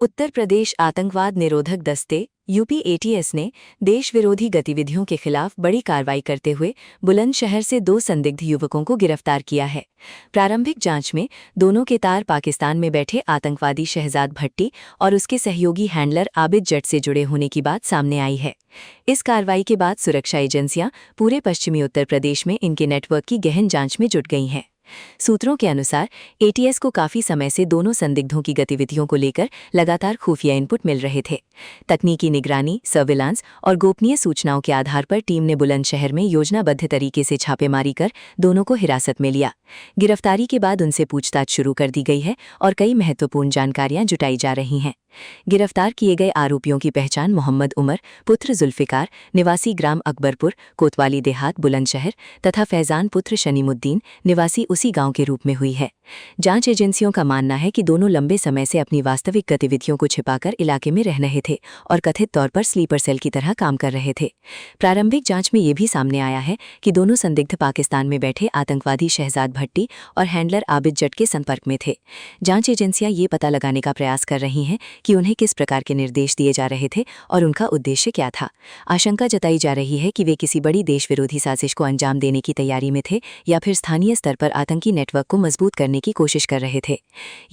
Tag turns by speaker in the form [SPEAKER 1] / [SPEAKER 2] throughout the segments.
[SPEAKER 1] उत्तर प्रदेश आतंकवाद निरोधक दस्ते यूपी एटीएस ने देश विरोधी गतिविधियों के खिलाफ बड़ी कार्रवाई करते हुए बुलंदशहर से 2 संदिग्ध युवकों को गिरफ्तार किया है। प्रारंभिक जांच में दोनों के तार पाकिस्तान में बैठे आतंकवादी शहजाद भट्टी और उसके सहयोगी हैंडलर आबिद जट से जुड़े होने की बात सामने आई है। इस कार्रवाई के बाद सुरक्षा एजेंसियां पूरे पश्चिमी उत्तर प्रदेश में इनके नेटवर्क की गहन जांच में जुट गई हैं। सूत्रों के अनुसार एटीएस को काफी समय से दोनों संदिग्धों की गतिविधियों को लेकर लगातार खुफिया इनपुट मिल रहे थे। तकनीकी निगरानी, सर्विलांस और गोपनीय सूचनाओं के आधार पर टीम ने बुलंदशहर में योजनाबद्ध तरीके से छापेमारी कर दोनों को हिरासत में लिया। गिरफ्तारी के बाद उनसे पूछताछ शुरू कर दी गई है और कई महत्वपूर्ण जानकारियां जुटाई जा रही हैं। गिरफ्तार किए गए आरोपियों की पहचान मोहम्मद उमर पुत्र जुल्फिकार निवासी ग्राम अकबरपुर कोतवाली देहात बुलंदशहर तथा फैजान पुत्र शनीमुद्दीन निवासी उसी गांव के रूप में हुई है। जांच एजेंसियों का मानना है कि दोनों लंबे समय से अपनी वास्तविक गतिविधियों को छिपाकर इलाके में रह रहे थे और कथित तौर पर स्लीपर सेल की तरह काम कर रहे थे। प्रारंभिक जांच में ये भी सामने आया है कि दोनों संदिग्ध पाकिस्तान में बैठे आतंकवादी शहजाद भट्टी और हैंडलर आबिद जट के संपर्क में थे। जांच एजेंसियां ये पता लगाने का प्रयास कर रही हैं कि उन्हें किस प्रकार के निर्देश दिए जा रहे थे और उनका उद्देश्य क्या था। आशंका जताई जा रही है कि वे किसी बड़ी देश विरोधी साजिश को अंजाम देने की तैयारी में थे या फिर स्थानीय स्तर पर आतंकी नेटवर्क को मजबूत करने की कोशिश कर रहे थे।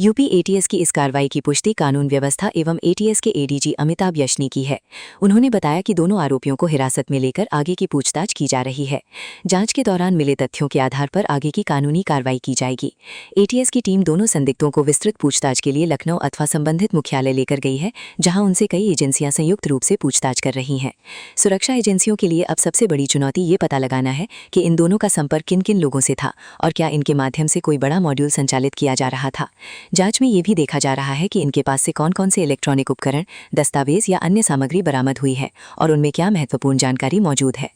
[SPEAKER 1] यूपी एटीएस की इस कार्रवाई की पुष्टि कानून व्यवस्था एवं एटीएस के एडीजी अमिताभ यश ने की है। उन्होंने बताया कि दोनों आरोपियों को हिरासत में लेकर आगे की पूछताछ की जा रही है। जांच के दौरान मिले तथ्यों के आधार पर आगे की कानूनी कार्रवाई की जाएगी। एटीएस की टीम दोनों संदिग्धों को विस्तृत पूछताछ के लिए लखनऊ अथवा संबंधित मुख्यालय लेकर गई है, जहां उनसे कई एजेंसियां संयुक्त रूप से पूछताछ कर रही हैं। सुरक्षा एजेंसियों के लिए अब सबसे बड़ी चुनौती ये पता लगाना है कि इन दोनों का संपर्क किन किन लोगों से था और क्या इनके माध्यम से कोई बड़ा मॉड्यूल संचालित किया जा रहा था। जांच में ये भी देखा जा रहा है कि इनके पास से कौन कौन से इलेक्ट्रॉनिक उपकरण, दस्तावेज या अन्य सामग्री बरामद हुई है और उनमें क्या महत्वपूर्ण जानकारी मौजूद है।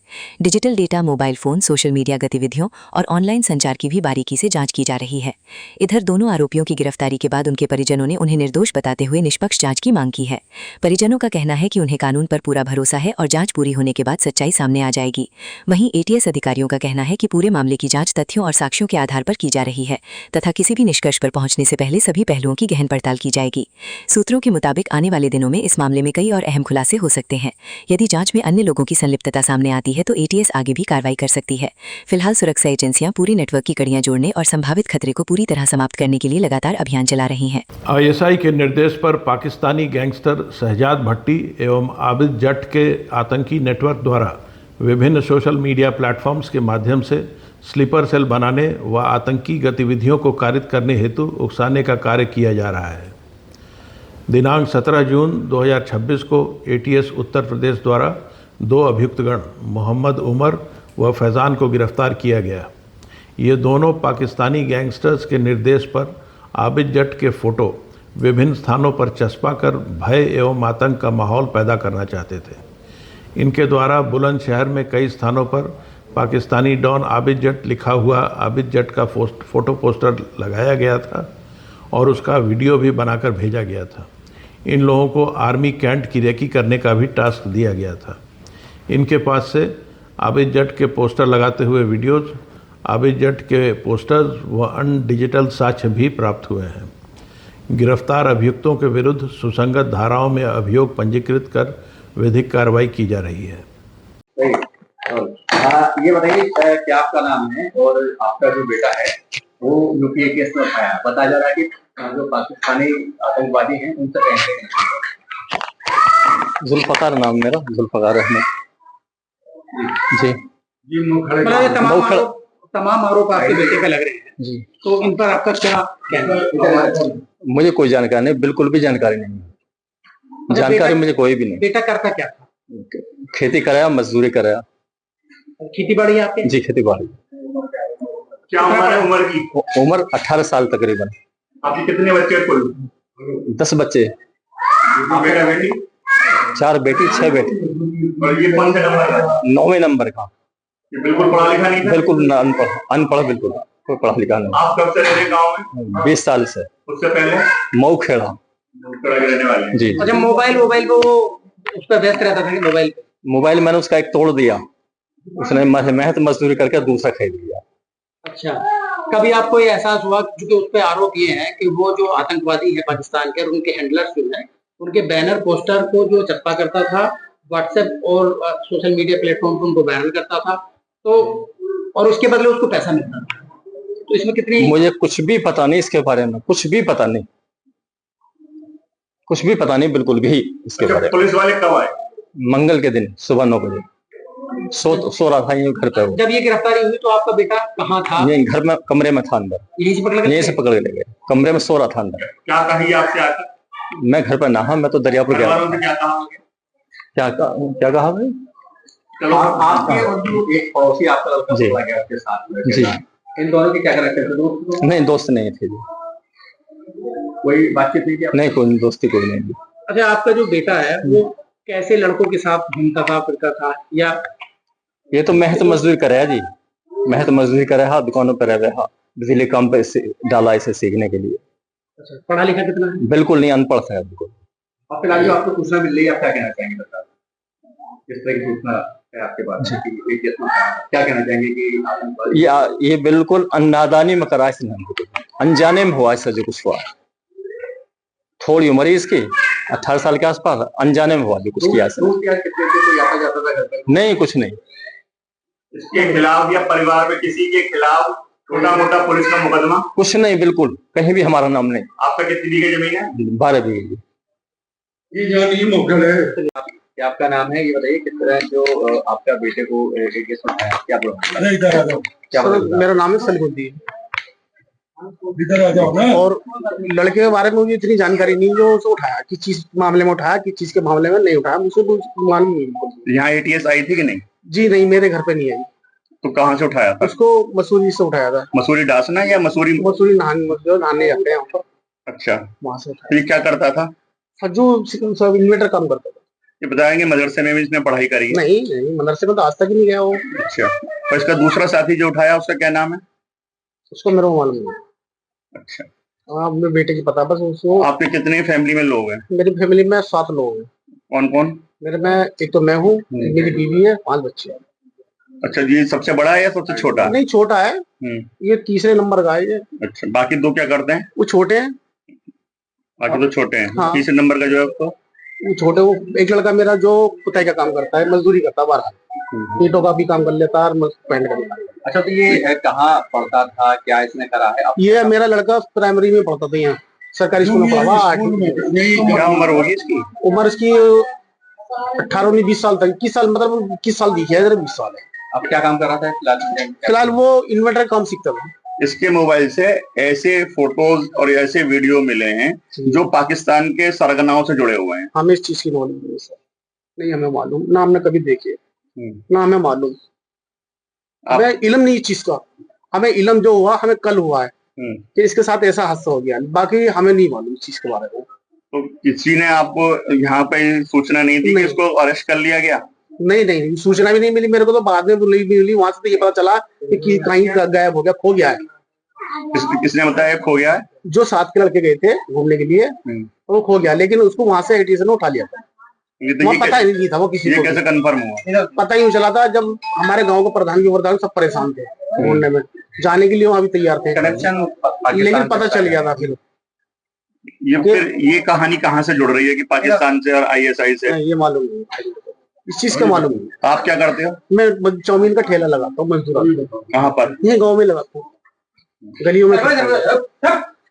[SPEAKER 1] Digital data, mobile phone, social media गतिविधियों और ऑनलाइन संचार की भी बारीकी से जांच की जा रही है। इधर दोनों आरोपियों की गिरफ्तारी के बाद उनके परिजनों ने उन्हें निर्दोष बताते हुए निष्पक्ष जांच की मांग की है। परिजनों का कहना है कि उन्हें कानून पर पूरा भरोसा है और जांच पूरी होने के बाद सच्चाई सामने आ जाएगी। वहीं एटीएस अधिकारियों का कहना है कि पूरे मामले की जांच तथ्यों और साक्ष्यों के आधार पर की जा रही है तथा किसी भी निष्कर्ष पर पहुंचने से पहले सभी पहलुओं की गहन पड़ताल की जाएगी। सूत्रों के मुताबिक आने वाले दिनों में इस मामले में कई और अहम खुलासे हो सकते हैं। यदि जांच में अन्य लोगों की संलिप्तता सामने आती है तो एटीएस आगे भी कार्रवाई कर सकती है। फिलहाल सुरक्षा एजेंसियां पूरी नेटवर्क की कड़ियां जोड़ने और संभावित खतरे को पूरी तरह समाप्त करने के लिए लगातार अभियान चला रही हैं।
[SPEAKER 2] आईएसआई के निर्देश पर पाकिस्तानी गैंगस्टर शहजाद भट्टी एवं आबिद जट के आतंकी नेटवर्क द्वारा विभिन्न सोशल मीडिया प्लेटफॉर्म्स के माध्यम से स्लीपर सेल बनाने व आतंकी गतिविधियों को कारित करने हेतु उकसाने का कार्य किया जा रहा है। दिनांक 17 जून 2026 को एटीएस उत्तर प्रदेश द्वारा 2 अभियुक्तगण मोहम्मद उमर व फैज़ान को गिरफ्तार किया गया। ये दोनों पाकिस्तानी गैंगस्टर्स के निर्देश पर आबिद जट के फ़ोटो विभिन्न स्थानों पर चस्पा कर भय एवं आतंक का माहौल पैदा करना चाहते थे। इनके द्वारा बुलंदशहर में कई स्थानों पर पाकिस्तानी डॉन आबिद जट लिखा हुआ आबिद जट का फोटो पोस्टर लगाया गया था और उसका वीडियो भी बनाकर भेजा गया था। इन लोगों को आर्मी कैंट की रेकी करने का भी टास्क दिया गया था। इनके पास से आबिद जट के पोस्टर लगाते हुए वीडियोज़, आबिद जट के पोस्टर्स व अन्य डिजिटल साक्ष्य भी प्राप्त हुए हैं। गिरफ्तार अभियुक्तों के विरुद्ध सुसंगत धाराओं में अभियोग पंजीकृत कर विधिक कार्रवाई की जा रही है।
[SPEAKER 3] ये बताइए क्या आपका नाम है और आपका जो बेटा है वो यूपी केस में आया, बताया जा रहा है कि जो पाकिस्तानी आतंकवादी हैं उनसे कैसे
[SPEAKER 4] जुल्फकार नाम मेरा, जुल्फकार अहमद जी।
[SPEAKER 3] तमाम आरोप आपके बेटे पे लग रहे हैं
[SPEAKER 4] जी,
[SPEAKER 3] तो इन पर आपका क्या कहना है?
[SPEAKER 4] मुझे कोई जानकारी नहीं, बिल्कुल भी जानकारी नहीं। जानकारी मुझे कोई भी नहीं।
[SPEAKER 3] बेटा करता क्या था?
[SPEAKER 4] खेती कराया, मजदूरी कराया।
[SPEAKER 3] खेती बाड़ी है आपके?
[SPEAKER 4] जी, खेती बाड़ी।
[SPEAKER 3] क्या उम्र है उम्र की?
[SPEAKER 4] उम्र 18 साल तकरीबन।
[SPEAKER 3] आपके कितने बच्चे कुल?
[SPEAKER 4] 10 बच्चे।
[SPEAKER 3] बेटा बेटी?
[SPEAKER 4] 4 बेटी 6 बेटे।
[SPEAKER 3] और ये कौन सा नंबर है?
[SPEAKER 4] 9वें नंबर का।
[SPEAKER 3] ये बिल्कुल पढ़ा लिखा नहीं था?
[SPEAKER 4] बिल्कुल अनपढ़, बिल्कुल कोई पढ़ा लिखा नहीं।
[SPEAKER 3] आप कब से रह रहे गाँव में?
[SPEAKER 4] 20 साल से।
[SPEAKER 3] उससे पहले?
[SPEAKER 4] मऊ खेड़ा
[SPEAKER 3] रहने वाले
[SPEAKER 4] जी।
[SPEAKER 3] अच्छा, मोबाइल को उस पर व्यस्त रहता था?
[SPEAKER 4] मोबाइल मैंने उसका एक तोड़ दिया, उसने मेहनत मजदूरी करके दूसरा खरीद लिया।
[SPEAKER 3] अच्छा, कभी आपको ये एहसास हुआ, क्योंकि उस पर आरोप ये है कि वो जो आतंकवादी है पाकिस्तान के और उनके हैंडलर्स जो हैं उनके बैनर पोस्टर को जो चस्पा करता था, व्हाट्सएप और सोशल मीडिया प्लेटफॉर्म पर उनको वायरल करता था, तो और उसके बदले उसको पैसा मिलता था। तो इसमें कितनी
[SPEAKER 4] मुझे कुछ भी पता नहीं इसके बारे में, कुछ भी पता नहीं, कुछ भी पता नहीं बिल्कुल भी इसके बारे में।
[SPEAKER 3] पुलिस वाले कब आए?
[SPEAKER 4] मंगल के दिन सुबह 9 बजे सो रहा था ये घर पे। वो
[SPEAKER 3] जब ये गिरफ्तारी हुई तो आपका बेटा कहाँ था?
[SPEAKER 4] ये घर में कमरे में था अंदर,
[SPEAKER 3] यहीं से पकड़
[SPEAKER 4] यहीं से पकड़ के ले गए, कमरे में सो रहा था अंदर।
[SPEAKER 3] क्या कही आपसे आकर?
[SPEAKER 4] मैं घर पर नहा, मैं तो दरियापुर गया।
[SPEAKER 3] क्या कहा?
[SPEAKER 4] क्या कहा भाई?
[SPEAKER 3] चलो आपके और जो एक पड़ोसी आपका लड़का
[SPEAKER 4] जी।
[SPEAKER 3] बोला गया आपके साथ में,
[SPEAKER 4] जी।
[SPEAKER 3] इन दोनों की क्या करैक्टर थे? दोस्त
[SPEAKER 4] नहीं, दोस्त नहीं थे जी।
[SPEAKER 3] कोई बातचीत नहीं की?
[SPEAKER 4] नहीं, कोई दोस्ती कोई नहीं।
[SPEAKER 3] अच्छा, आपका जो बेटा है वो कैसे लड़कों के साथ घूमता था, फिरता था, या
[SPEAKER 4] ये तो मेहनत मजदूरी करे है जी, मेहनत मजदूरी करे है, दुकानों पर रहे है, बिजली काम पे डाला इसे सीखने के लिए।
[SPEAKER 3] अच्छा, पढ़ा लिखा कितना है?
[SPEAKER 4] बिल्कुल नहीं, अनपढ़ है बिल्कुल।
[SPEAKER 3] और फिलहाल जो आपको सूचना मिल रही है, आप क्या कहना चाहेंगे? बता, किस तरह की सूचना है आपके पास? क्या कहना चाहेंगे कि
[SPEAKER 4] ये बिल्कुल नादानी में करा, इसने अनजाने में हुआ इससे जो कुछ हुआ। थोड़ी उम्र है इसकी, 18 साल के आसपास, अनजाने में हुआ जो कुछ किया इसने। नहीं, कुछ नहीं।
[SPEAKER 3] इसके खिलाफ या परिवार में किसी के खिलाफ छोटा मोटा पुलिस का मुकदमा?
[SPEAKER 4] कुछ नहीं, बिल्कुल कहीं भी हमारा नाम नहीं।
[SPEAKER 3] आपका कितनी बीघे जमीन है?
[SPEAKER 4] 12 बीघे।
[SPEAKER 3] ये जो नहीं मुगल है। क्या आपका नाम है, ये बताइए, किस तरह जो आपका बेटे को एक केस में उठाया, क्या बोला?
[SPEAKER 5] मेरा नाम है सलीमुद्दीन, और लड़के के बारे में मुझे इतनी जानकारी नहीं जो उसे उठाया, किस चीज मामले में उठाया, किस चीज के मामले में नहीं उठाया, मुझे मालूम नहीं।
[SPEAKER 3] यहाँ एटीएस आई थी कि नहीं?
[SPEAKER 5] जी नहीं, मेरे घर पे नहीं आई।
[SPEAKER 3] तो कहाँ से उठाया था?
[SPEAKER 5] उसको मसूरी से उठाया था।
[SPEAKER 3] मसूरी डासना या मसूरी
[SPEAKER 5] नहाने जाते हैं वहाँ पर,
[SPEAKER 3] अच्छा,
[SPEAKER 5] वहां से उठाया।
[SPEAKER 3] ये क्या करता था?
[SPEAKER 5] जो सब इन्वेटर काम करता था।
[SPEAKER 3] ये बताएंगे मदरसे में भी इसने पढ़ाई करी है?
[SPEAKER 5] नहीं, मदरसे में तो आज तक ही नहीं गया वो।
[SPEAKER 3] अच्छा, और इसका दूसरा साथी जो उठाया उसका क्या नाम है?
[SPEAKER 5] उसको मेरे को मालूम नहीं।
[SPEAKER 3] अच्छा,
[SPEAKER 5] हाँ, मेरे बेटे की पता बस उसको।
[SPEAKER 3] आपके कितने फैमिली में लोग हैं?
[SPEAKER 5] मेरी फैमिली में 7 लोग हैं।
[SPEAKER 3] कौन कौन?
[SPEAKER 5] मेरे में एक तो मैं हूँ, मेरी बीवी है, 5 बच्चे हैं।
[SPEAKER 3] अच्छा, ये सबसे बड़ा है या सबसे छोटा?
[SPEAKER 5] नहीं, छोटा है, ये तीसरे नंबर का है ये।
[SPEAKER 3] अच्छा, बाकी दो क्या करते हैं?
[SPEAKER 5] वो छोटे हैं।
[SPEAKER 3] बाकी तो छोटे हैं।
[SPEAKER 5] हाँ।
[SPEAKER 3] तीसरे नंबर का जो है तो
[SPEAKER 5] वो छोटे, वो एक लड़का मेरा जो पुताई का काम करता है, मजदूरी करता है बाहर, ईंटों का भी काम कर लेता है और पेंट कर लेता है।
[SPEAKER 3] अच्छा, तो ये कहाँ पढ़ता था, क्या इसने करा है?
[SPEAKER 5] ये मेरा लड़का प्राइमरी में पढ़ता था, यहाँ सरकारी स्कूल में पढ़ा हुआ। 8वीं
[SPEAKER 3] क्या उम्र होगी इसकी?
[SPEAKER 5] उम्र इसकी 18-19-20 साल तक, 21 साल, मतलब 21 साल दिखी है, 20 साल है।
[SPEAKER 3] अब क्या काम कर रहा था
[SPEAKER 5] फिलहाल वो इन्वर्टर काम सीखता था।
[SPEAKER 3] इसके मोबाइल से ऐसे फोटोज और ऐसे वीडियो मिले हैं जो पाकिस्तान के सरगनाओं से जुड़े हुए हैं।
[SPEAKER 5] हमें इस चीज की नॉलेज नहीं सर, नहीं हमें मालूम, ना हमने कभी देखे, ना हमें मालूम, हमें इल्म नहीं इस चीज का। हमें इल्म जो हुआ हमें कल हुआ है कि इसके साथ ऐसा हादसा हो गया, बाकी हमें नहीं मालूम इस चीज के बारे में।
[SPEAKER 3] तो किसी ने आपको यहाँ पे सूचना नहीं दी कि इसको अरेस्ट कर लिया गया?
[SPEAKER 5] नहीं, सूचना भी नहीं मिली मेरे को, तो बाद में मिली। वहां से तो ये पता चला कि कहीं गायब हो गया, खो गया है।
[SPEAKER 3] किसने बताया खो गया है?
[SPEAKER 5] जो 7 के लड़के गए थे घूमने के लिए, वो खो गया, लेकिन उसको वहां से एटीएस ने उठा लिया था। वहाँ पता ही नहीं था वो किसी को।
[SPEAKER 3] कैसे कंफर्म हुआ?
[SPEAKER 5] पता ही नहीं चला था। जब हमारे गांव के प्रधान सब परेशान थे ढूंढने में, जाने के लिए वहां भी तैयार थे, लेकिन पता चल गया था फिर।
[SPEAKER 3] ये कहानी कहाँ से जुड़ रही है कि पाकिस्तान से और आईएसआई से?
[SPEAKER 5] ये मालूम नहीं, इस चीज का मालूम नहीं।
[SPEAKER 3] आप क्या करते हो?
[SPEAKER 5] मैं चाउमीन का ठेला लगाता हूँ, मजदूर।
[SPEAKER 3] कहाँ पर?
[SPEAKER 5] ये गाँव में लगाता हूँ, गलियों में,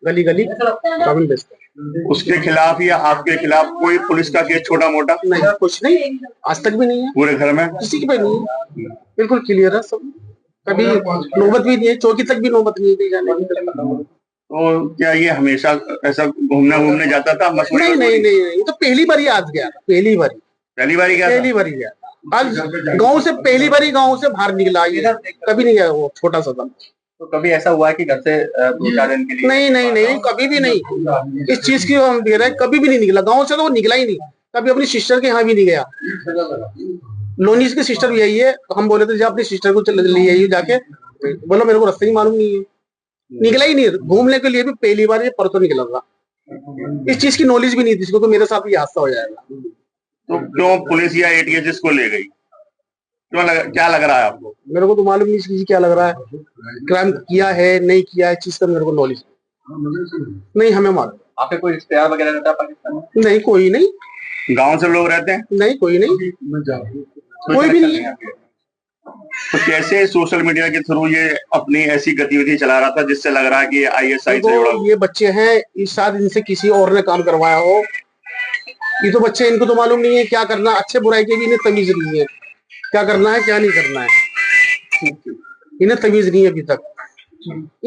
[SPEAKER 5] गली चाउमीन बेचता हूँ।
[SPEAKER 3] उसके खिलाफ या आपके खिलाफ कोई पुलिस का केस छोटा मोटा?
[SPEAKER 5] नहीं, कुछ नहीं, आज तक भी नहीं है।
[SPEAKER 3] पूरे घर में
[SPEAKER 5] किसी के पे नहीं है, बिल्कुल क्लियर है सब। कभी नौबत भी नहीं है, चौकी तक भी नौबत नहीं दी जाने की।
[SPEAKER 3] तो क्या ये हमेशा ऐसा घूमने जाता था?
[SPEAKER 5] नहीं, तो पहली बार आज गया था, पहली बार गया आज गाँव से, पहली बार गाँव से बाहर निकला, ये कभी नहीं गया वो छोटा सा था।
[SPEAKER 3] तो कभी ऐसा हुआ है कि घर से 2-4 दिन के लिए?
[SPEAKER 5] नहीं, कभी भी नहीं। इस चीज की हम दे रहे हैं, कभी भी नहीं निकला गाँव से, तो वो निकला ही नहीं। कभी अपनी सिस्टर के यहाँ भी नहीं गया। लोनीस की सिस्टर भी यही है, हम बोले थे जब अपनी सिस्टर को ले आइए जाके, बोलो मेरे को रास्ते ही मालूम नहीं है, निकला ही नहीं। घूमने के लिए भी पहली बार ये परसों निकला था, इस चीज की नॉलेज भी नहीं थी इसको, तो मेरे साथ ये हादसा हो जाएगा।
[SPEAKER 3] तो क्यों पुलिस या एटीएस इसको ले गई? क्या लग रहा है आपको?
[SPEAKER 5] मेरे को तो मालूम नहीं चीज क्या लग रहा है, क्राइम किया है नहीं किया है, चीज का मेरे को नॉलेज नहीं, हमें मालूम।
[SPEAKER 6] आपके कोई रिश्तेदार वगैरह रहता है पाकिस्तान में?
[SPEAKER 5] नहीं, कोई नहीं।
[SPEAKER 7] गांव से लोग रहते हैं?
[SPEAKER 5] नहीं, कोई नहीं, कोई भी नहीं है।
[SPEAKER 7] तो कैसे सोशल मीडिया के थ्रू ये अपनी ऐसी गतिविधि चला रहा था जिससे लग रहा है कि ISI से जुड़ा?
[SPEAKER 5] ये बच्चे हैं, इस साथ इनसे किसी और ने काम करवाया हो। ये तो बच्चे, इनको तो मालूम नहीं है क्या करना, अच्छे बुराई के भी इन्हें तमीज नहीं है, क्या करना है क्या नहीं करना है, इन्हें तमीज नहीं है अभी तक।